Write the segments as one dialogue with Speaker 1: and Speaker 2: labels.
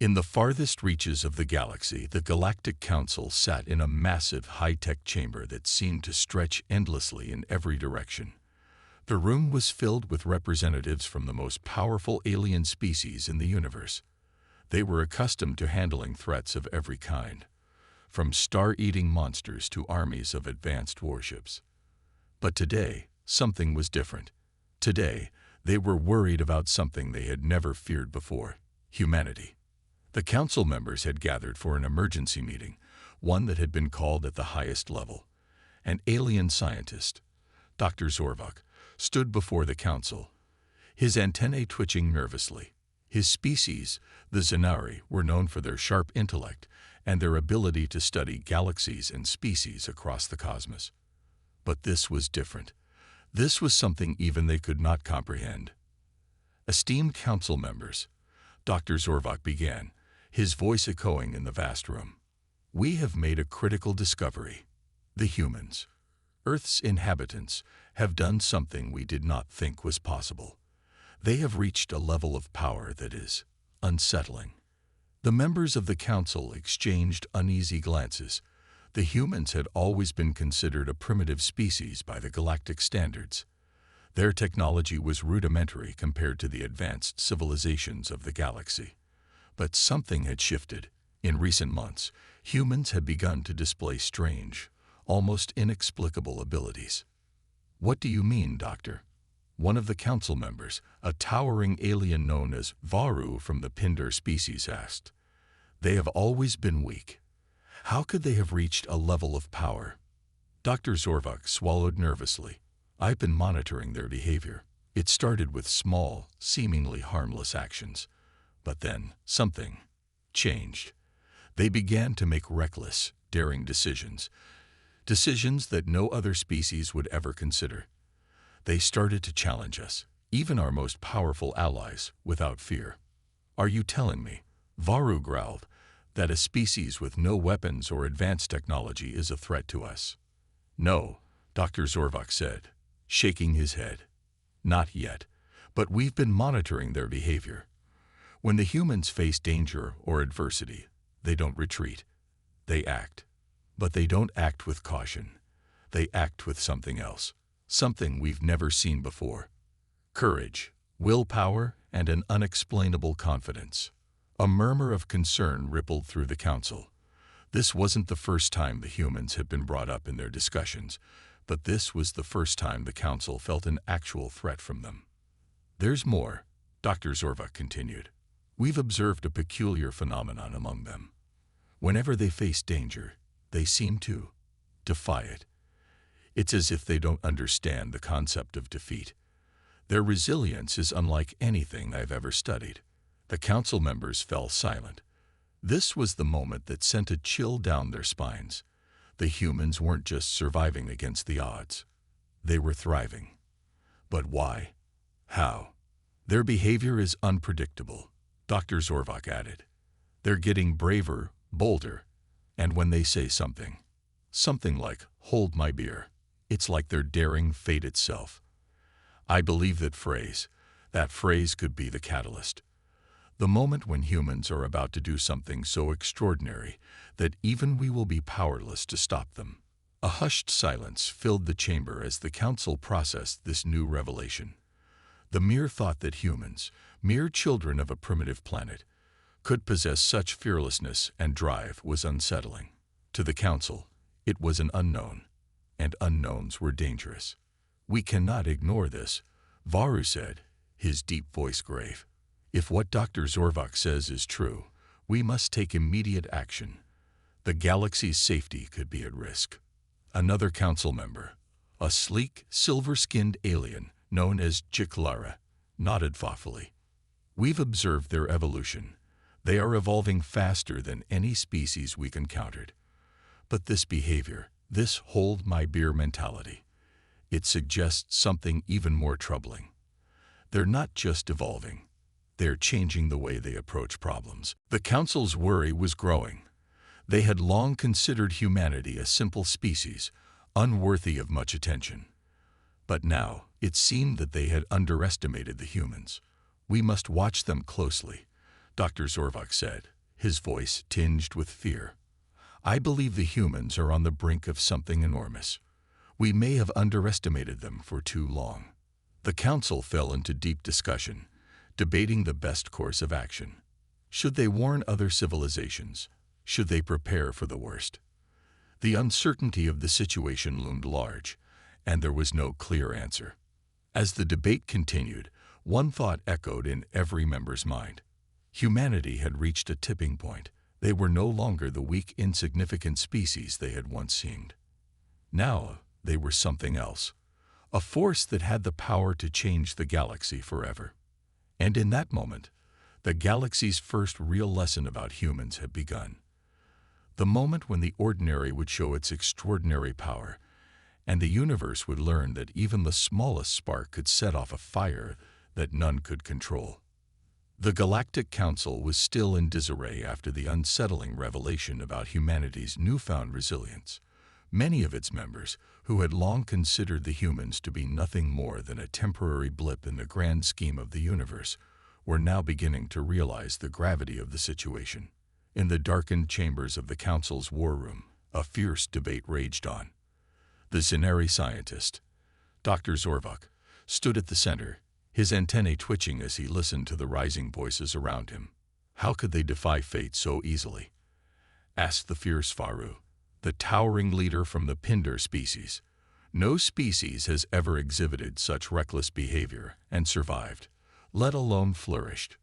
Speaker 1: In the farthest reaches of the galaxy, the Galactic Council sat in a massive high-tech chamber that seemed to stretch endlessly in every direction. The room was filled with representatives from the most powerful alien species in the universe. They were accustomed to handling threats of every kind, from star-eating monsters to armies of advanced warships. But today, something was different. Today, they were worried about something they had never feared before: humanity. The council members had gathered for an emergency meeting, one that had been called at the highest level. An alien scientist, Dr. Zorvok, stood before the council, his antennae twitching nervously. His species, the Zanari, were known for their sharp intellect and their ability to study galaxies and species across the cosmos. But this was different. This was something even they could not comprehend. Esteemed council members, Dr. Zorvok began, his voice echoing in the vast room. We have made a critical discovery. The humans, Earth's inhabitants, have done something we did not think was possible. They have reached a level of power that is unsettling. The members of the council exchanged uneasy glances. The humans had always been considered a primitive species by the galactic standards. Their technology was rudimentary compared to the advanced civilizations of the galaxy. But something had shifted. In recent months, humans had begun to display strange, almost inexplicable abilities. What do you mean, Doctor? One of the council members, a towering alien known as Varu from the Pindar species, asked. They have always been weak. How could they have reached a level of power? Dr. Zorvok swallowed nervously. I've been monitoring their behavior. It started with small, seemingly harmless actions. But then, something changed. They began to make reckless, daring decisions. Decisions that no other species would ever consider. They started to challenge us, even our most powerful allies, without fear. Are you telling me, Varu growled, that a species with no weapons or advanced technology is a threat to us? No, Dr. Zorvok said, shaking his head. Not yet, but we've been monitoring their behavior. When the humans face danger or adversity, they don't retreat. They act. But they don't act with caution. They act with something else, something we've never seen before. Courage, willpower, and an unexplainable confidence. A murmur of concern rippled through the council. This wasn't the first time the humans had been brought up in their discussions, but this was the first time the council felt an actual threat from them. There's more, Dr. Zorvok continued. We've observed a peculiar phenomenon among them. Whenever they face danger, they seem to defy it. It's as if they don't understand the concept of defeat. Their resilience is unlike anything I've ever studied. The council members fell silent. This was the moment that sent a chill down their spines. The humans weren't just surviving against the odds. They were thriving. But why? How? Their behavior is unpredictable, Dr. Zorvok added. They're getting braver, bolder, and when they say something like, hold my beer, it's like they're daring fate itself. I believe that phrase could be the catalyst. The moment when humans are about to do something so extraordinary that even we will be powerless to stop them. A hushed silence filled the chamber as the council processed this new revelation. The mere thought that humans, mere children of a primitive planet, could possess such fearlessness and drive was unsettling. To the council, it was an unknown, and unknowns were dangerous. We cannot ignore this, Varu said, his deep voice grave. If what Dr. Zorvok says is true, we must take immediate action. The galaxy's safety could be at risk. Another council member, a sleek, silver-skinned alien known as Chiklara, nodded thoughtfully. We've observed their evolution. They are evolving faster than any species we've encountered. But this behavior, this hold my beer mentality, it suggests something even more troubling. They're not just evolving. They're changing the way they approach problems. The council's worry was growing. They had long considered humanity a simple species, unworthy of much attention. But now, it seemed that they had underestimated the humans. We must watch them closely, Dr. Zorvak said, his voice tinged with fear. I believe the humans are on the brink of something enormous. We may have underestimated them for too long. The council fell into deep discussion, debating the best course of action. Should they warn other civilizations? Should they prepare for the worst? The uncertainty of the situation loomed large, and there was no clear answer. As the debate continued, one thought echoed in every member's mind. Humanity had reached a tipping point. They were no longer the weak, insignificant species they had once seemed. Now they were something else, a force that had the power to change the galaxy forever. And in that moment, the galaxy's first real lesson about humans had begun. The moment when the ordinary would show its extraordinary power, and the universe would learn that even the smallest spark could set off a fire that none could control. The Galactic Council was still in disarray after the unsettling revelation about humanity's newfound resilience. Many of its members, who had long considered the humans to be nothing more than a temporary blip in the grand scheme of the universe, were now beginning to realize the gravity of the situation. In the darkened chambers of the Council's war room, a fierce debate raged on. The Zenari scientist, Dr. Zorvak, stood at the center, his antennae twitching as he listened to the rising voices around him. How could they defy fate so easily? Asked the fierce Varu, the towering leader from the Pindar species. No species has ever exhibited such reckless behavior and survived, let alone flourished.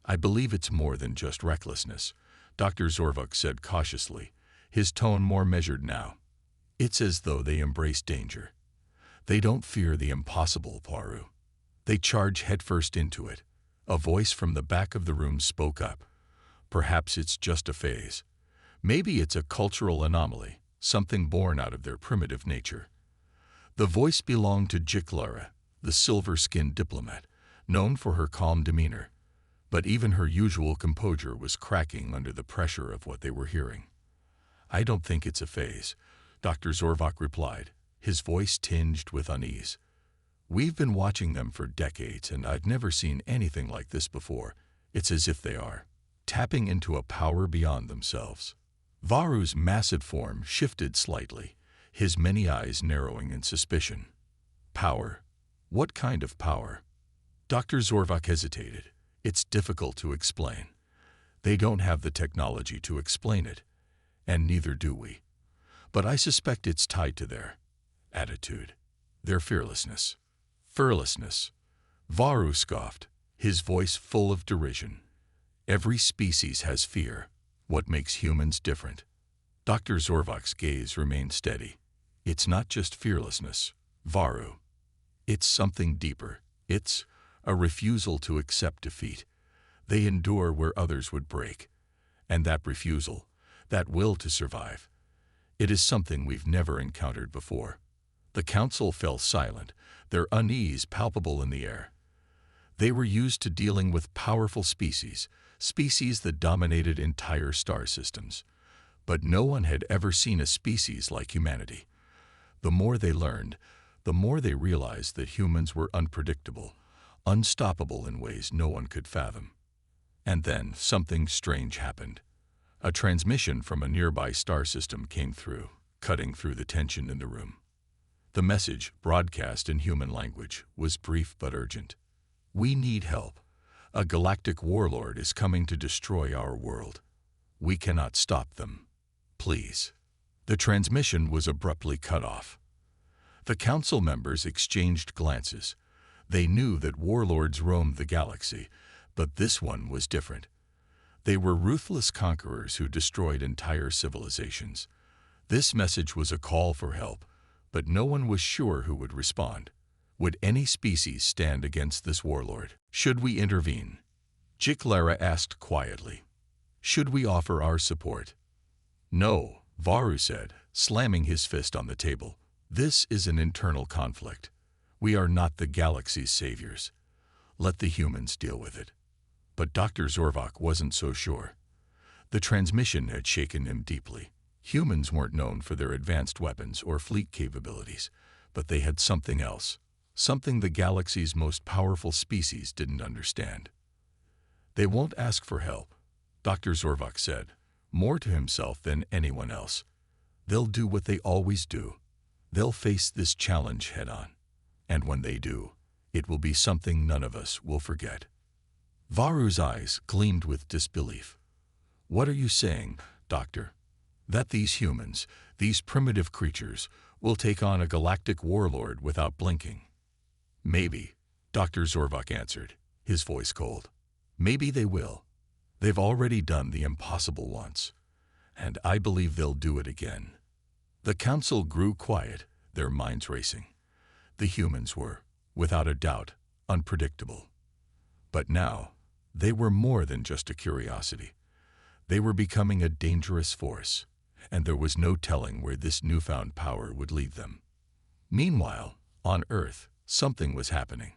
Speaker 1: I believe it's more than just recklessness, Dr. Zorvak said cautiously, his tone more measured now. It's as though they embrace danger. They don't fear the impossible, Varu. They charge headfirst into it. A voice from the back of the room spoke up. Perhaps it's just a phase. Maybe it's a cultural anomaly, something born out of their primitive nature. The voice belonged to Jiklara, the silver-skinned diplomat, known for her calm demeanor. But even her usual composure was cracking under the pressure of what they were hearing. I don't think it's a phase, Dr. Zorvak replied, his voice tinged with unease. We've been watching them for decades, and I've never seen anything like this before. It's as if they are tapping into a power beyond themselves. Varu's massive form shifted slightly, his many eyes narrowing in suspicion. Power? What kind of power? Dr. Zorvak hesitated. It's difficult to explain. They don't have the technology to explain it, and neither do we. But I suspect it's tied to their attitude, their fearlessness. Fearlessness. Varu scoffed, his voice full of derision. Every species has fear. What makes humans different? Dr. Zorvak's gaze remained steady. It's not just fearlessness, Varu. It's something deeper. It's a refusal to accept defeat. They endure where others would break. And that refusal, that will to survive, it is something we've never encountered before. The council fell silent, their unease palpable in the air. They were used to dealing with powerful species that dominated entire star systems. But no one had ever seen a species like humanity. The more they learned, the more they realized that humans were unpredictable, unstoppable in ways no one could fathom. And then something strange happened. A transmission from a nearby star system came through, cutting through the tension in the room. The message, broadcast in human language, was brief but urgent. We need help. A galactic warlord is coming to destroy our world. We cannot stop them. Please. The transmission was abruptly cut off. The council members exchanged glances. They knew that warlords roamed the galaxy, but this one was different. They were ruthless conquerors who destroyed entire civilizations. This message was a call for help, but no one was sure who would respond. Would any species stand against this warlord? Should we intervene? Jiklara asked quietly. Should we offer our support? No, Varu said, slamming his fist on the table. This is an internal conflict. We are not the galaxy's saviors. Let the humans deal with it. But Dr. Zorvak wasn't so sure. The transmission had shaken him deeply. Humans weren't known for their advanced weapons or fleet capabilities, but they had something else, something the galaxy's most powerful species didn't understand. They won't ask for help, Dr. Zorvak said, more to himself than anyone else. They'll do what they always do. They'll face this challenge head-on. And when they do, it will be something none of us will forget. Varu's eyes gleamed with disbelief. What are you saying, Doctor? That these humans, these primitive creatures, will take on a galactic warlord without blinking? Maybe, Dr. Zorvak answered, his voice cold. Maybe they will. They've already done the impossible once, and I believe they'll do it again. The council grew quiet, their minds racing. The humans were, without a doubt, unpredictable. But now, they were more than just a curiosity. They were becoming a dangerous force, and there was no telling where this newfound power would lead them. Meanwhile, on Earth, something was happening.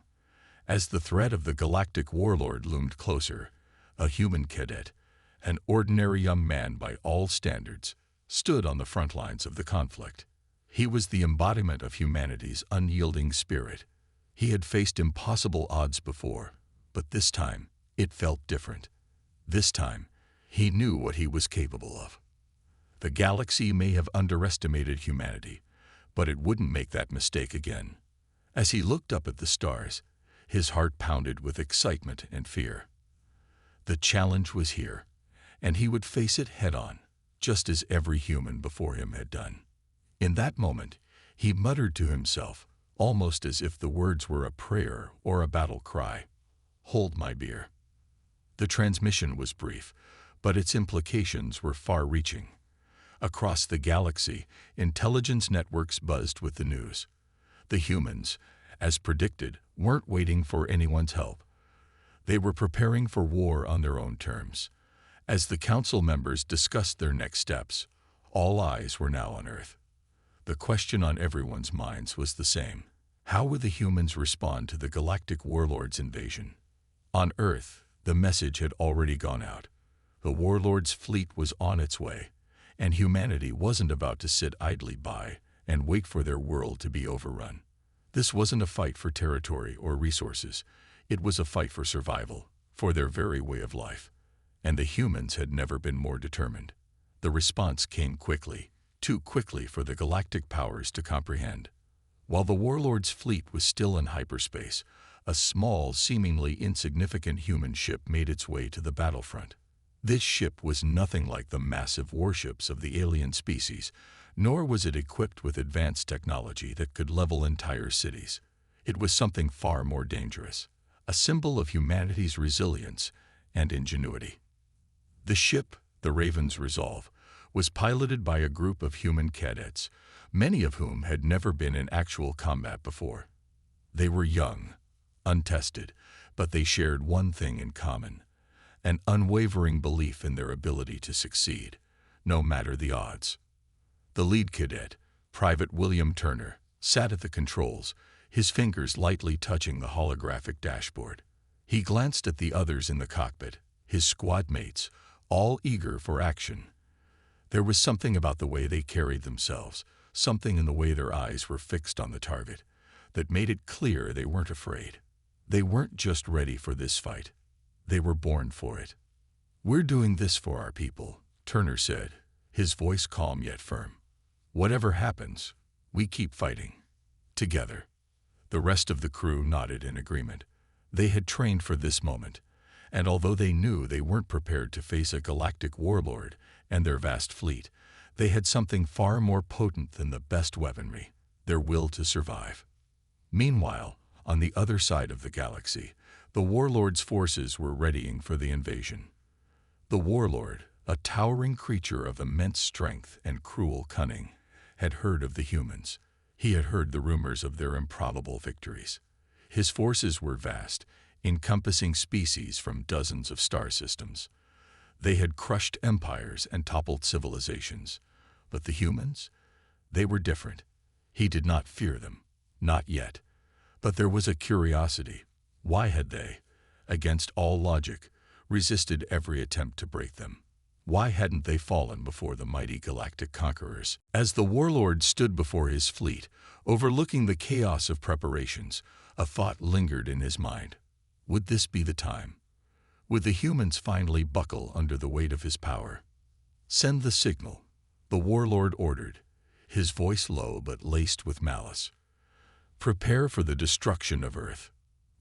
Speaker 1: As the threat of the galactic warlord loomed closer, a human cadet, an ordinary young man by all standards, stood on the front lines of the conflict. He was the embodiment of humanity's unyielding spirit. He had faced impossible odds before, but this time, it felt different. This time, he knew what he was capable of. The galaxy may have underestimated humanity, but it wouldn't make that mistake again. As he looked up at the stars, his heart pounded with excitement and fear. The challenge was here, and he would face it head-on, just as every human before him had done. In that moment, he muttered to himself, almost as if the words were a prayer or a battle cry, "Hold my beer." The transmission was brief, but its implications were far-reaching. Across the galaxy, intelligence networks buzzed with the news. The humans, as predicted, weren't waiting for anyone's help. They were preparing for war on their own terms. As the council members discussed their next steps, all eyes were now on Earth. The question on everyone's minds was the same. How would the humans respond to the galactic warlord's invasion? On Earth, the message had already gone out. The warlord's fleet was on its way, and humanity wasn't about to sit idly by and wait for their world to be overrun. This wasn't a fight for territory or resources. It was a fight for survival, for their very way of life. And the humans had never been more determined. The response came quickly, too quickly for the galactic powers to comprehend. While the warlord's fleet was still in hyperspace, a small, seemingly insignificant human ship made its way to the battlefront. This ship was nothing like the massive warships of the alien species, nor was it equipped with advanced technology that could level entire cities. It was something far more dangerous, a symbol of humanity's resilience and ingenuity. The ship, the Raven's Resolve, was piloted by a group of human cadets, many of whom had never been in actual combat before. They were young, untested, but they shared one thing in common: an unwavering belief in their ability to succeed, no matter the odds. The lead cadet, Private William Turner, sat at the controls, his fingers lightly touching the holographic dashboard. He glanced at the others in the cockpit, his squad mates, all eager for action. There was something about the way they carried themselves, something in the way their eyes were fixed on the target, that made it clear they weren't afraid. They weren't just ready for this fight. They were born for it. "We're doing this for our people," Turner said, his voice calm yet firm. "Whatever happens, we keep fighting. Together." The rest of the crew nodded in agreement. They had trained for this moment, and although they knew they weren't prepared to face a galactic warlord and their vast fleet, they had something far more potent than the best weaponry: their will to survive. Meanwhile, on the other side of the galaxy, the warlord's forces were readying for the invasion. The warlord, a towering creature of immense strength and cruel cunning, had heard of the humans. He had heard the rumors of their improbable victories. His forces were vast, encompassing species from dozens of star systems. They had crushed empires and toppled civilizations. But the humans? They were different. He did not fear them. Not yet. But there was a curiosity. Why had they, against all logic, resisted every attempt to break them? Why hadn't they fallen before the mighty galactic conquerors? As the warlord stood before his fleet, overlooking the chaos of preparations, a thought lingered in his mind. Would this be the time? Would the humans finally buckle under the weight of his power? "Send the signal," the warlord ordered, his voice low but laced with malice. "Prepare for the destruction of Earth."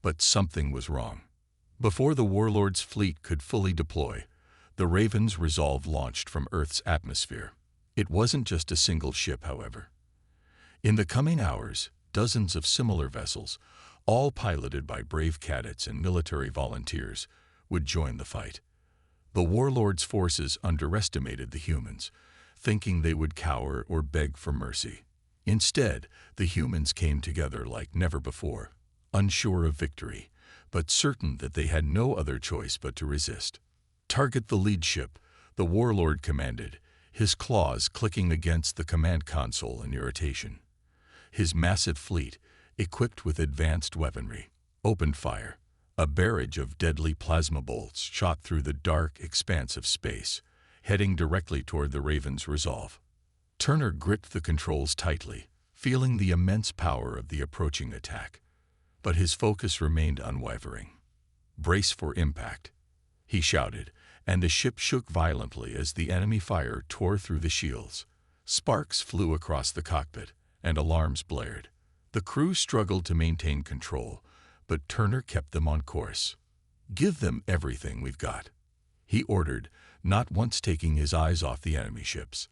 Speaker 1: But something was wrong. Before the warlord's fleet could fully deploy, the Raven's resolve launched from Earth's atmosphere. It wasn't just a single ship, however. In the coming hours, dozens of similar vessels, all piloted by brave cadets and military volunteers, would join the fight. The warlord's forces underestimated the humans, thinking they would cower or beg for mercy. Instead, the humans came together like never before, unsure of victory, but certain that they had no other choice but to resist. "Target the lead ship," the warlord commanded, his claws clicking against the command console in irritation. His massive fleet, equipped with advanced weaponry, opened fire. A barrage of deadly plasma bolts shot through the dark expanse of space, heading directly toward the Raven's resolve. Turner gripped the controls tightly, feeling the immense power of the approaching attack. But his focus remained unwavering. "Brace for impact," he shouted, and the ship shook violently as the enemy fire tore through the shields. Sparks flew across the cockpit, and alarms blared. The crew struggled to maintain control, but Turner kept them on course. "Give them everything we've got," he ordered, not once taking his eyes off the enemy ships.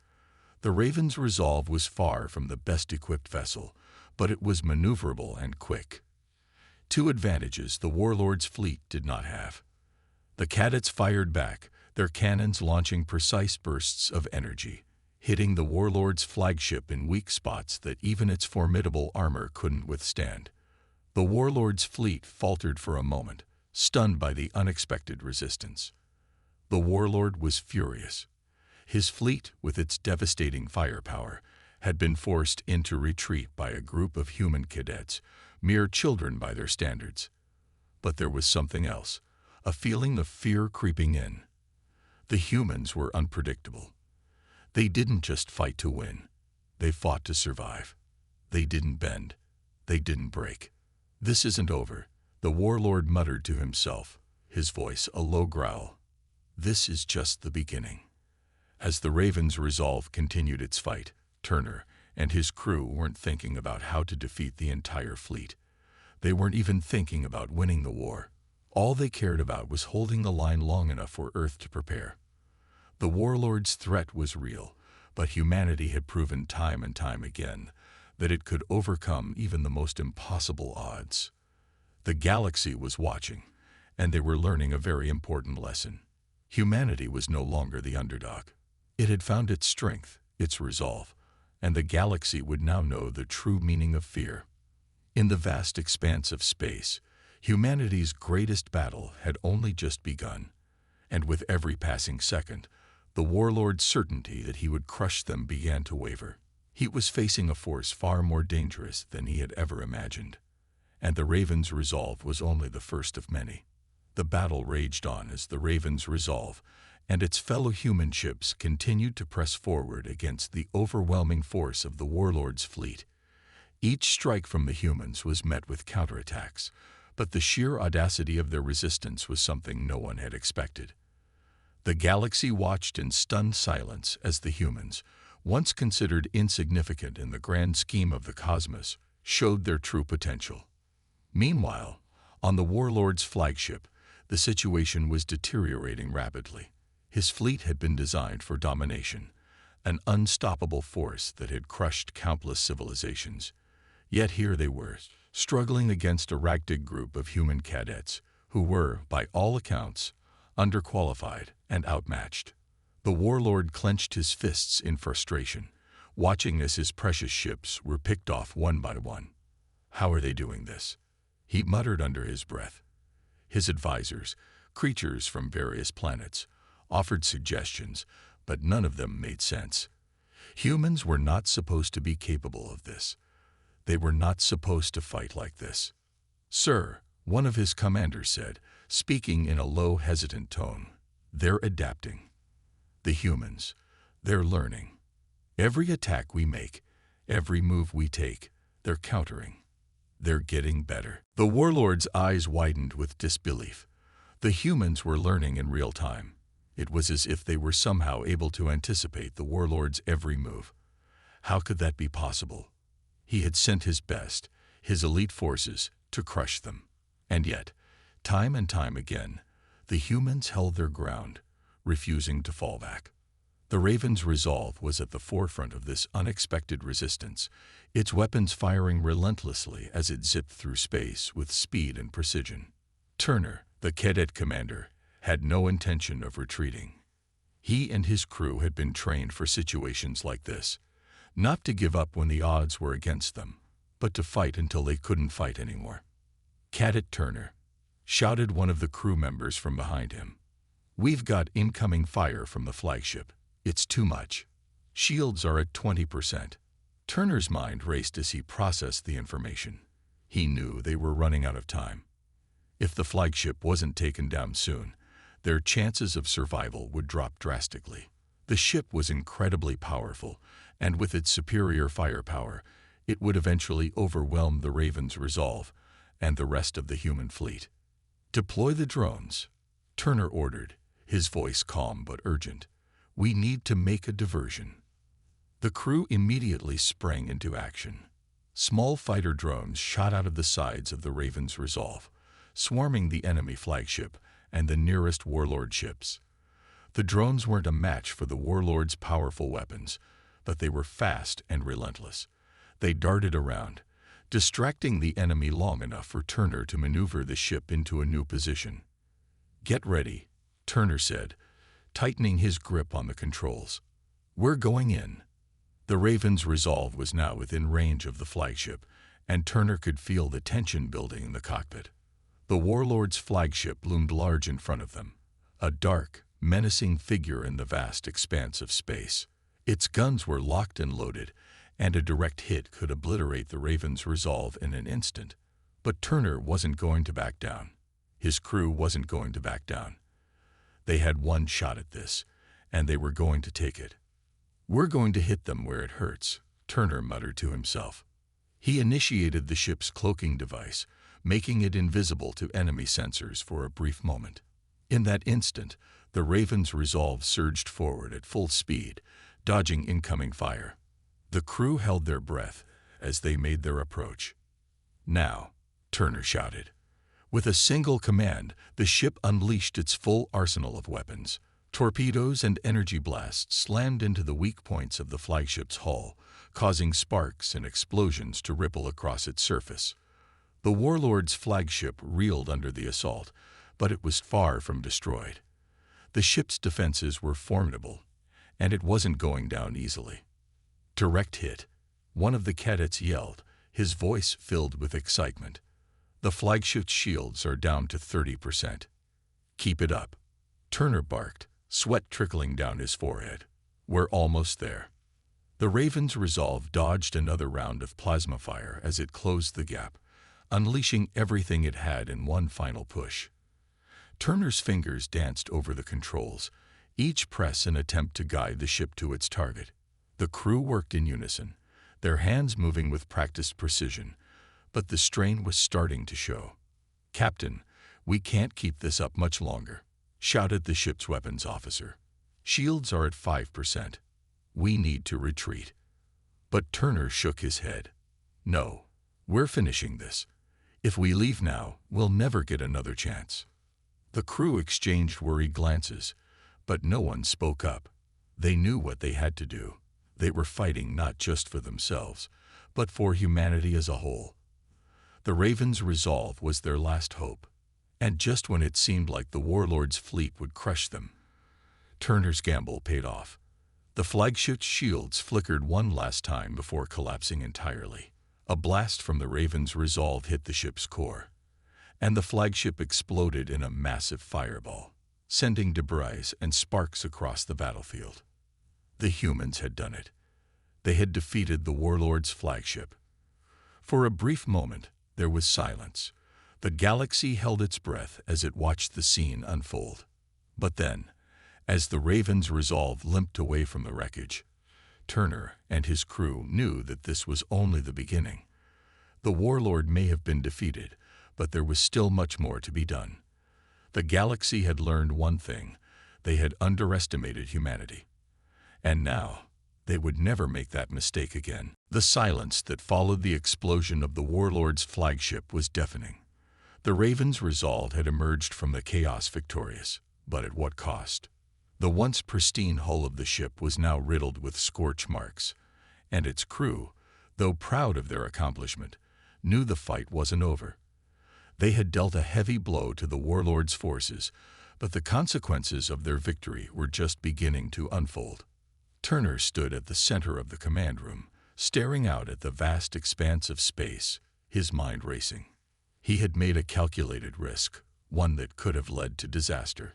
Speaker 1: The Raven's resolve was far from the best-equipped vessel, but it was maneuverable and quick. Two advantages the warlord's fleet did not have. The cadets fired back, their cannons launching precise bursts of energy, hitting the warlord's flagship in weak spots that even its formidable armor couldn't withstand. The warlord's fleet faltered for a moment, stunned by the unexpected resistance. The warlord was furious. His fleet, with its devastating firepower, had been forced into retreat by a group of human cadets, mere children by their standards. But there was something else, a feeling of fear creeping in. The humans were unpredictable. They didn't just fight to win. They fought to survive. They didn't bend. They didn't break. "This isn't over," the warlord muttered to himself, his voice a low growl. "This is just the beginning." As the Raven's resolve continued its fight, Turner and his crew weren't thinking about how to defeat the entire fleet. They weren't even thinking about winning the war. All they cared about was holding the line long enough for Earth to prepare. The warlord's threat was real, but humanity had proven time and time again that it could overcome even the most impossible odds. The galaxy was watching, and they were learning a very important lesson. Humanity was no longer the underdog. It had found its strength, its resolve, and the galaxy would now know the true meaning of fear. In the vast expanse of space, humanity's greatest battle had only just begun, and with every passing second, the warlord's certainty that he would crush them began to waver. He was facing a force far more dangerous than he had ever imagined, and the Raven's resolve was only the first of many. The battle raged on as the Raven's resolve and its fellow human ships continued to press forward against the overwhelming force of the warlord's fleet. Each strike from the humans was met with counterattacks, but the sheer audacity of their resistance was something no one had expected. The galaxy watched in stunned silence as the humans, once considered insignificant in the grand scheme of the cosmos, showed their true potential. Meanwhile, on the warlord's flagship, the situation was deteriorating rapidly. His fleet had been designed for domination, an unstoppable force that had crushed countless civilizations. Yet here they were, struggling against a ragtag group of human cadets who were, by all accounts, underqualified and outmatched. The warlord clenched his fists in frustration, watching as his precious ships were picked off one by one. "How are they doing this?" he muttered under his breath. His advisors, creatures from various planets, offered suggestions, but none of them made sense. Humans were not supposed to be capable of this. They were not supposed to fight like this. "Sir," one of his commanders said, speaking in a low, hesitant tone, "they're adapting. The humans, they're learning. Every attack we make, every move we take, they're countering. They're getting better." The warlord's eyes widened with disbelief. The humans were learning in real time. It was as if they were somehow able to anticipate the warlord's every move. How could that be possible? He had sent his best, his elite forces, to crush them. And yet, time and time again, the humans held their ground, refusing to fall back. The Raven's resolve was at the forefront of this unexpected resistance, its weapons firing relentlessly as it zipped through space with speed and precision. Turner, the cadet commander, had no intention of retreating. He and his crew had been trained for situations like this, not to give up when the odds were against them, but to fight until they couldn't fight anymore. "Cadet Turner," shouted one of the crew members from behind him. "We've got incoming fire from the flagship. It's too much. Shields are at 20%. Turner's mind raced as he processed the information. He knew they were running out of time. If the flagship wasn't taken down soon, their chances of survival would drop drastically. The ship was incredibly powerful, and with its superior firepower, it would eventually overwhelm the Raven's resolve and the rest of the human fleet. "Deploy the drones," Turner ordered, his voice calm but urgent. "We need to make a diversion." The crew immediately sprang into action. Small fighter drones shot out of the sides of the Raven's resolve, swarming the enemy flagship and the nearest warlord ships. The drones weren't a match for the warlord's powerful weapons, but they were fast and relentless. They darted around, distracting the enemy long enough for Turner to maneuver the ship into a new position. "Get ready," Turner said, tightening his grip on the controls. "We're going in." The Raven's resolve was now within range of the flagship, and Turner could feel the tension building in the cockpit. The warlord's flagship loomed large in front of them, a dark, menacing figure in the vast expanse of space. Its guns were locked and loaded, and a direct hit could obliterate the Raven's resolve in an instant. But Turner wasn't going to back down. His crew wasn't going to back down. They had one shot at this, and they were going to take it. "We're going to hit them where it hurts," Turner muttered to himself. He initiated the ship's cloaking device, making it invisible to enemy sensors for a brief moment. In that instant, the Raven's resolve surged forward at full speed, dodging incoming fire. The crew held their breath as they made their approach. "Now," Turner shouted. With a single command, the ship unleashed its full arsenal of weapons. Torpedoes and energy blasts slammed into the weak points of the flagship's hull, causing sparks and explosions to ripple across its surface. The warlord's flagship reeled under the assault, but it was far from destroyed. The ship's defenses were formidable, and it wasn't going down easily. "Direct hit," one of the cadets yelled, his voice filled with excitement. "The flagship's shields are down to 30%. "Keep it up," Turner barked, sweat trickling down his forehead. "We're almost there." The Raven's resolve dodged another round of plasma fire as it closed the gap, unleashing everything it had in one final push. Turner's fingers danced over the controls, each press an attempt to guide the ship to its target. The crew worked in unison, their hands moving with practiced precision, but the strain was starting to show. "Captain, we can't keep this up much longer," shouted the ship's weapons officer. "Shields are at 5%. We need to retreat." But Turner shook his head. "No, we're finishing this. If we leave now, we'll never get another chance." The crew exchanged worried glances, but no one spoke up. They knew what they had to do. They were fighting not just for themselves, but for humanity as a whole. The Raven's resolve was their last hope, and just when it seemed like the warlord's fleet would crush them, Turner's gamble paid off. The flagship's shields flickered one last time before collapsing entirely. A blast from the Raven's resolve hit the ship's core, and the flagship exploded in a massive fireball, sending debris and sparks across the battlefield. The humans had done it. They had defeated the warlord's flagship. For a brief moment, there was silence. The galaxy held its breath as it watched the scene unfold. But then, as the Raven's resolve limped away from the wreckage, Turner and his crew knew that this was only the beginning. The warlord may have been defeated, but there was still much more to be done. The galaxy had learned one thing: they had underestimated humanity. And now, they would never make that mistake again. The silence that followed the explosion of the warlord's flagship was deafening. The Raven's resolve had emerged from the chaos victorious, but at what cost? The once pristine hull of the ship was now riddled with scorch marks, and its crew, though proud of their accomplishment, knew the fight wasn't over. They had dealt a heavy blow to the warlord's forces, but the consequences of their victory were just beginning to unfold. Turner stood at the center of the command room, staring out at the vast expanse of space, his mind racing. He had made a calculated risk, one that could have led to disaster.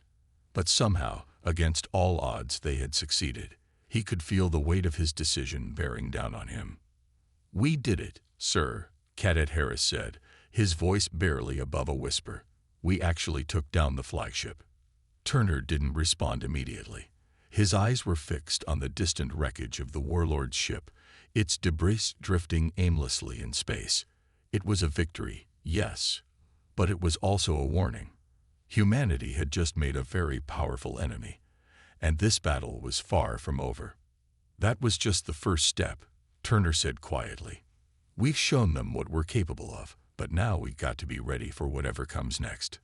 Speaker 1: But somehow, against all odds, they had succeeded. He could feel the weight of his decision bearing down on him. "We did it, sir," Cadet Harris said, his voice barely above a whisper. "We actually took down the flagship." Turner didn't respond immediately. His eyes were fixed on the distant wreckage of the warlord's ship, its debris drifting aimlessly in space. It was a victory, yes, but it was also a warning. Humanity had just made a very powerful enemy, and this battle was far from over. "That was just the first step," Turner said quietly. "We've shown them what we're capable of, but now we've got to be ready for whatever comes next."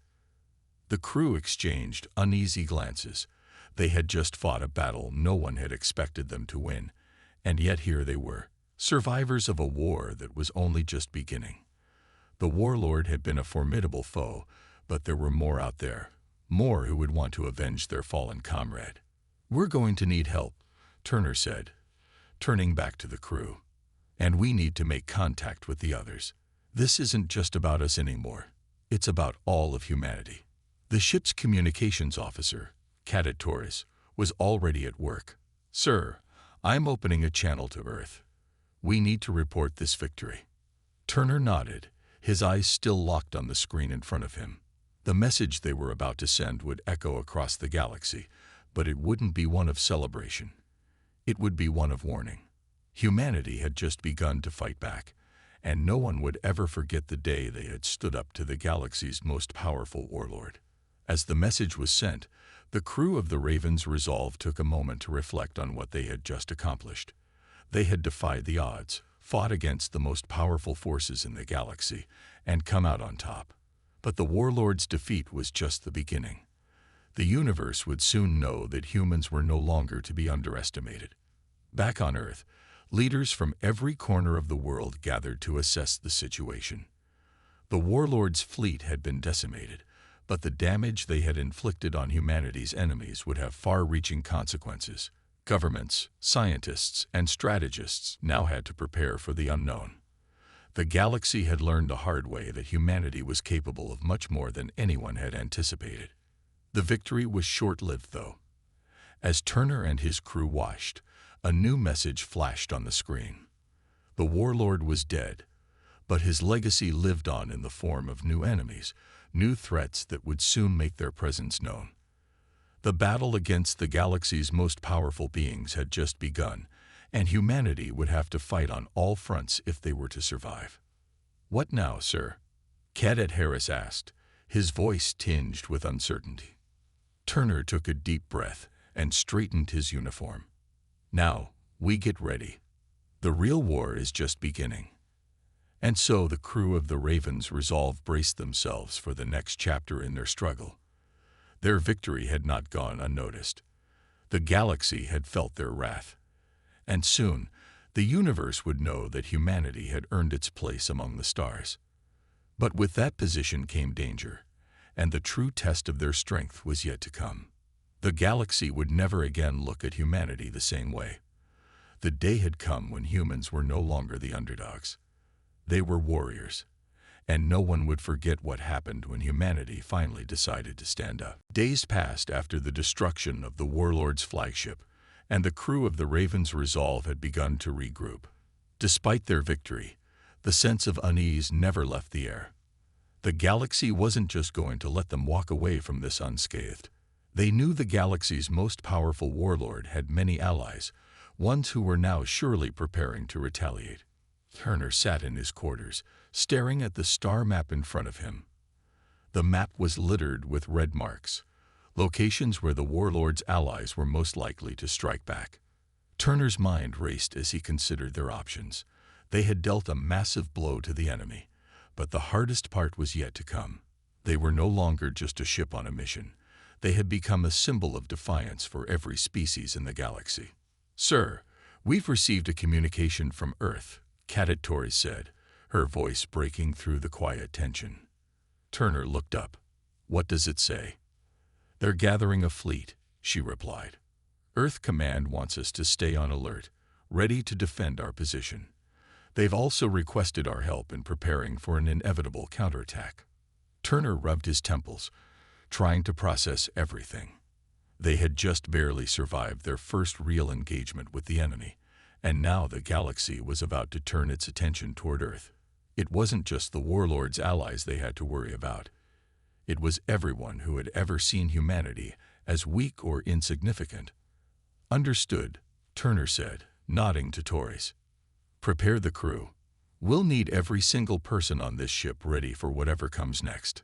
Speaker 1: The crew exchanged uneasy glances. They had just fought a battle no one had expected them to win, and yet here they were, survivors of a war that was only just beginning. The warlord had been a formidable foe, but there were more out there, more who would want to avenge their fallen comrade. "We're going to need help," Turner said, turning back to the crew. "And we need to make contact with the others. This isn't just about us anymore. It's about all of humanity." The ship's communications officer, Cadet Torres, was already at work. "Sir, I'm opening a channel to Earth. We need to report this victory." Turner nodded, his eyes still locked on the screen in front of him. The message they were about to send would echo across the galaxy, but it wouldn't be one of celebration. It would be one of warning. Humanity had just begun to fight back, and no one would ever forget the day they had stood up to the galaxy's most powerful warlord. As the message was sent, the crew of the Raven's resolve took a moment to reflect on what they had just accomplished. They had defied the odds, fought against the most powerful forces in the galaxy, and come out on top. But the warlord's defeat was just the beginning. The universe would soon know that humans were no longer to be underestimated. Back on Earth, leaders from every corner of the world gathered to assess the situation. The warlord's fleet had been decimated, but the damage they had inflicted on humanity's enemies would have far-reaching consequences. Governments, scientists, and strategists now had to prepare for the unknown. The galaxy had learned the hard way that humanity was capable of much more than anyone had anticipated. The victory was short-lived, though. As Turner and his crew watched, a new message flashed on the screen. The warlord was dead, but his legacy lived on in the form of new enemies, new threats that would soon make their presence known. The battle against the galaxy's most powerful beings had just begun, and humanity would have to fight on all fronts if they were to survive. "What now, sir?" Cadet Harris asked, his voice tinged with uncertainty. Turner took a deep breath and straightened his uniform. "Now, we get ready. The real war is just beginning." And so the crew of the Raven's resolve braced themselves for the next chapter in their struggle. Their victory had not gone unnoticed. The galaxy had felt their wrath. And soon, the universe would know that humanity had earned its place among the stars. But with that position came danger, and the true test of their strength was yet to come. The galaxy would never again look at humanity the same way. The day had come when humans were no longer the underdogs. They were warriors, and no one would forget what happened when humanity finally decided to stand up. Days passed after the destruction of the warlord's flagship, and the crew of the Raven's resolve had begun to regroup. Despite their victory, the sense of unease never left the air. The galaxy wasn't just going to let them walk away from this unscathed. They knew the galaxy's most powerful warlord had many allies, ones who were now surely preparing to retaliate. Turner sat in his quarters, staring at the star map in front of him. The map was littered with red marks, locations where the warlord's allies were most likely to strike back. Turner's mind raced as he considered their options. They had dealt a massive blow to the enemy, but the hardest part was yet to come. They were no longer just a ship on a mission. They had become a symbol of defiance for every species in the galaxy. "Sir, we've received a communication from Earth," Cadet Torres said, her voice breaking through the quiet tension. Turner looked up. "What does it say?" "They're gathering a fleet," she replied. "Earth Command wants us to stay on alert, ready to defend our position. They've also requested our help in preparing for an inevitable counterattack." Turner rubbed his temples, trying to process everything. They had just barely survived their first real engagement with the enemy, and now the galaxy was about to turn its attention toward Earth. It wasn't just the warlord's allies they had to worry about. It was everyone who had ever seen humanity as weak or insignificant. "Understood," Turner said, nodding to Torres. "Prepare the crew. We'll need every single person on this ship ready for whatever comes next."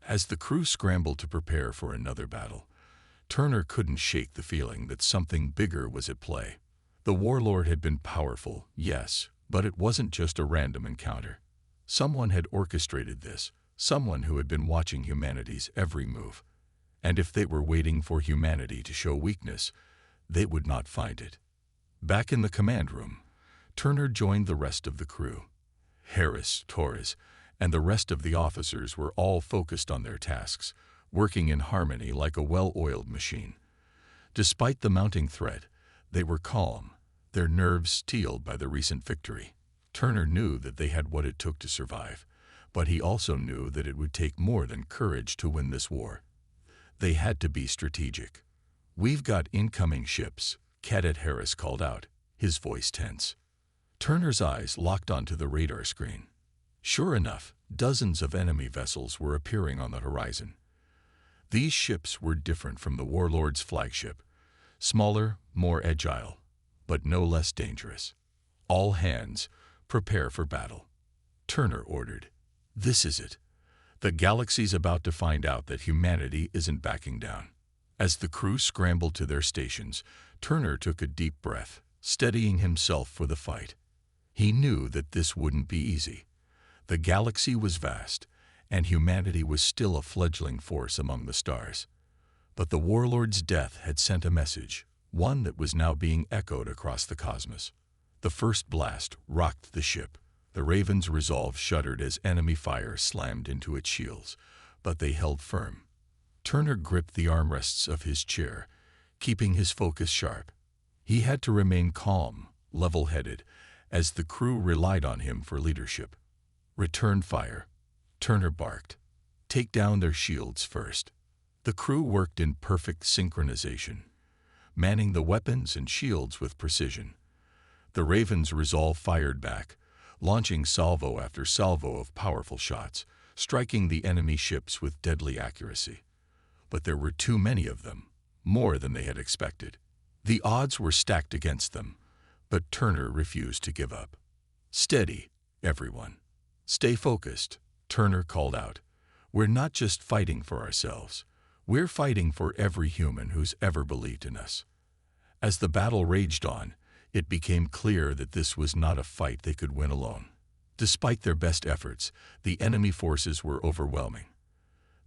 Speaker 1: As the crew scrambled to prepare for another battle, Turner couldn't shake the feeling that something bigger was at play. The warlord had been powerful, yes, but it wasn't just a random encounter. Someone had orchestrated this, someone who had been watching humanity's every move. And if they were waiting for humanity to show weakness, they would not find it. Back in the command room, Turner joined the rest of the crew. Harris, Torres, and the rest of the officers were all focused on their tasks, working in harmony like a well-oiled machine. Despite the mounting threat, they were calm, their nerves steeled by the recent victory. Turner knew that they had what it took to survive, but he also knew that it would take more than courage to win this war. They had to be strategic. "We've got incoming ships," Cadet Harris called out, his voice tense. Turner's eyes locked onto the radar screen. Sure enough, dozens of enemy vessels were appearing on the horizon. These ships were different from the warlord's flagship, smaller, more agile, but no less dangerous. "All hands, prepare for battle," Turner ordered. "This is it. The galaxy's about to find out that humanity isn't backing down." As the crew scrambled to their stations, Turner took a deep breath, steadying himself for the fight. He knew that this wouldn't be easy. The galaxy was vast, and humanity was still a fledgling force among the stars. But the warlord's death had sent a message, one that was now being echoed across the cosmos. The first blast rocked the ship. The Raven's resolve shuddered as enemy fire slammed into its shields, but they held firm. Turner gripped the armrests of his chair, keeping his focus sharp. He had to remain calm, level-headed, as the crew relied on him for leadership. "Return fire," Turner barked. "Take down their shields first." The crew worked in perfect synchronization, manning the weapons and shields with precision. The Raven's resolve fired back, launching salvo after salvo of powerful shots, striking the enemy ships with deadly accuracy. But there were too many of them, more than they had expected. The odds were stacked against them, but Turner refused to give up. "Steady, everyone. Stay focused," Turner called out. "We're not just fighting for ourselves. We're fighting for every human who's ever believed in us." As the battle raged on, it became clear that this was not a fight they could win alone. Despite their best efforts, the enemy forces were overwhelming.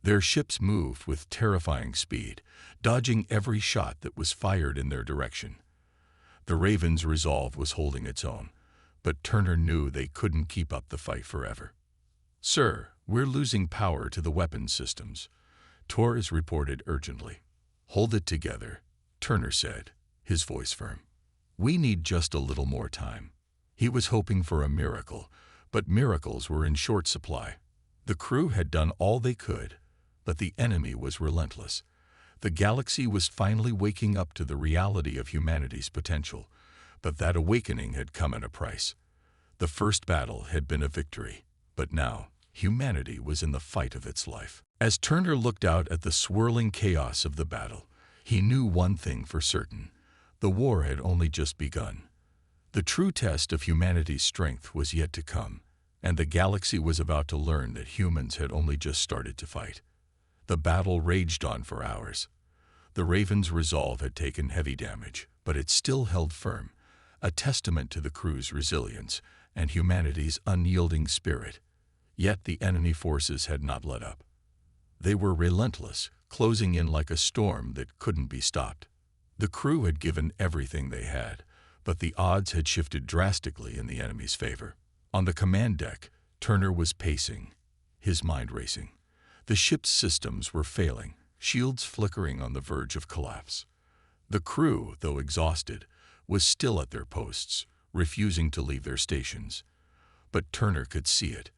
Speaker 1: Their ships moved with terrifying speed, dodging every shot that was fired in their direction. The Raven's resolve was holding its own, but Turner knew they couldn't keep up the fight forever. "Sir, we're losing power to the weapons systems," Torres reported urgently. "Hold it together," Turner said, his voice firm. "We need just a little more time." He was hoping for a miracle, but miracles were in short supply. The crew had done all they could, but the enemy was relentless. The galaxy was finally waking up to the reality of humanity's potential, but that awakening had come at a price. The first battle had been a victory, but now humanity was in the fight of its life. As Turner looked out at the swirling chaos of the battle, he knew one thing for certain: the war had only just begun. The true test of humanity's strength was yet to come, and the galaxy was about to learn that humans had only just started to fight. The battle raged on for hours. The Raven's resolve had taken heavy damage, but it still held firm, a testament to the crew's resilience and humanity's unyielding spirit. Yet the enemy forces had not let up. They were relentless, closing in like a storm that couldn't be stopped. The crew had given everything they had, but the odds had shifted drastically in the enemy's favor. On the command deck, Turner was pacing, his mind racing. The ship's systems were failing, shields flickering on the verge of collapse. The crew, though exhausted, was still at their posts, refusing to leave their stations. But Turner could see it.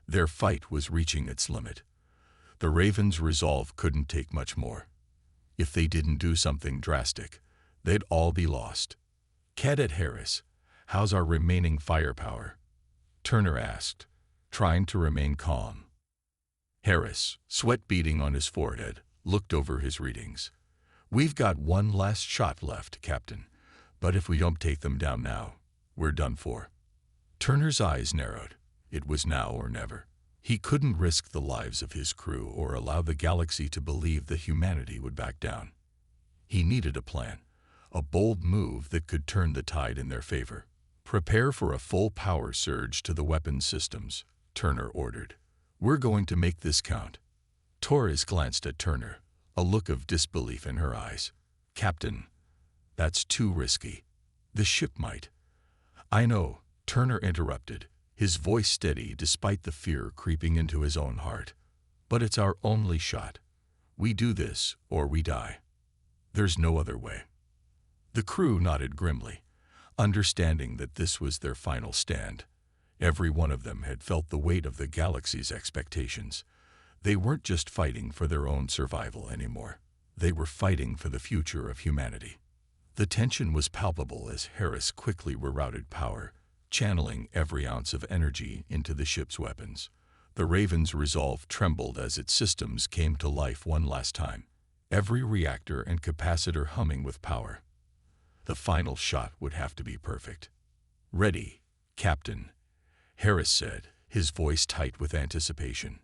Speaker 1: Their fight was reaching its limit. The Raven's resolve couldn't take much more. If they didn't do something drastic, they'd all be lost. "Cadet Harris, how's our remaining firepower?" Turner asked, trying to remain calm. Harris, sweat beading on his forehead, looked over his readings. "We've got one last shot left, Captain, but if we don't take them down now, we're done for." Turner's eyes narrowed. It was now or never. He couldn't risk the lives of his crew or allow the galaxy to believe that humanity would back down. He needed a plan, a bold move that could turn the tide in their favor. "Prepare for a full power surge to the weapons systems," Turner ordered. "We're going to make this count." Torres glanced at Turner, a look of disbelief in her eyes. "Captain, that's too risky. The ship might—" "I know," Turner interrupted, his voice steady despite the fear creeping into his own heart. "But it's our only shot. We do this or we die. There's no other way." The crew nodded grimly, understanding that this was their final stand. Every one of them had felt the weight of the galaxy's expectations. They weren't just fighting for their own survival anymore. They were fighting for the future of humanity. The tension was palpable as Harris quickly rerouted power, channeling every ounce of energy into the ship's weapons. The Raven's resolve trembled as its systems came to life one last time, every reactor and capacitor humming with power. The final shot would have to be perfect. "Ready, Captain," Harris said, his voice tight with anticipation.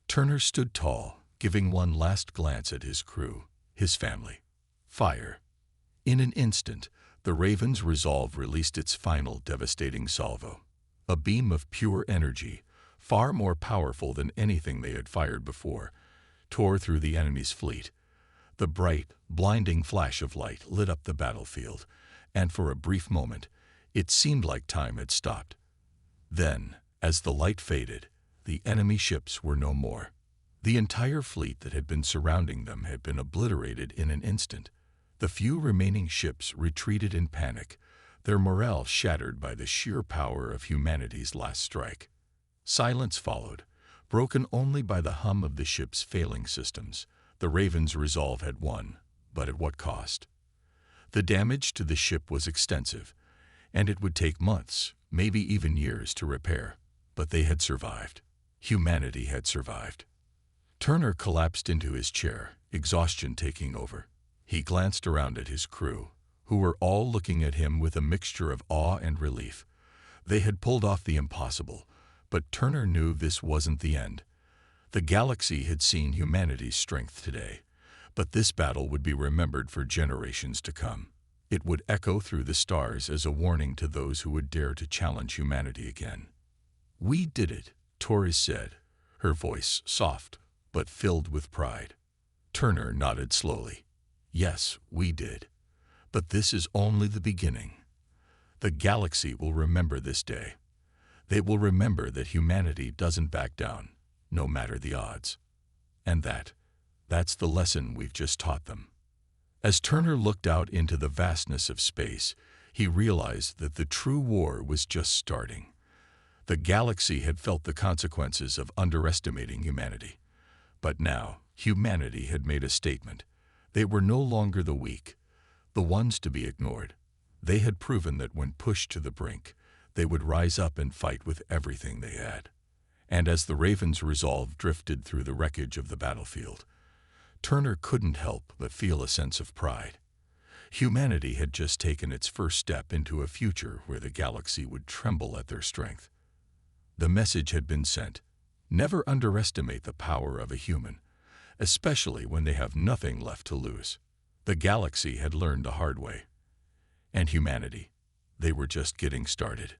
Speaker 1: Turner stood tall, giving one last glance at his crew, his family. "Fire." In an instant, the Raven's resolve released its final devastating salvo. A beam of pure energy, far more powerful than anything they had fired before, tore through the enemy's fleet. The bright, blinding flash of light lit up the battlefield, and for a brief moment, it seemed like time had stopped. Then, as the light faded, the enemy ships were no more. The entire fleet that had been surrounding them had been obliterated in an instant. The few remaining ships retreated in panic, their morale shattered by the sheer power of humanity's last strike. Silence followed, broken only by the hum of the ship's failing systems. The Raven's resolve had won, but at what cost? The damage to the ship was extensive, and it would take months, maybe even years, to repair. But they had survived. Humanity had survived. Turner collapsed into his chair, exhaustion taking over. He glanced around at his crew, who were all looking at him with a mixture of awe and relief. They had pulled off the impossible, but Turner knew this wasn't the end. The galaxy had seen humanity's strength today, but this battle would be remembered for generations to come. It would echo through the stars as a warning to those who would dare to challenge humanity again. "We did it," Torres said, her voice soft but filled with pride. Turner nodded slowly. "Yes, we did. But this is only the beginning. The galaxy will remember this day. They will remember that humanity doesn't back down, no matter the odds. And that's the lesson we've just taught them." As Turner looked out into the vastness of space, he realized that the true war was just starting. The galaxy had felt the consequences of underestimating humanity. But now, humanity had made a statement. They were no longer the weak, the ones to be ignored. They had proven that when pushed to the brink, they would rise up and fight with everything they had. And as the Raven's resolve drifted through the wreckage of the battlefield, Turner couldn't help but feel a sense of pride. Humanity had just taken its first step into a future where the galaxy would tremble at their strength. The message had been sent. Never underestimate the power of a human, especially when they have nothing left to lose. The galaxy had learned the hard way. And humanity, they were just getting started.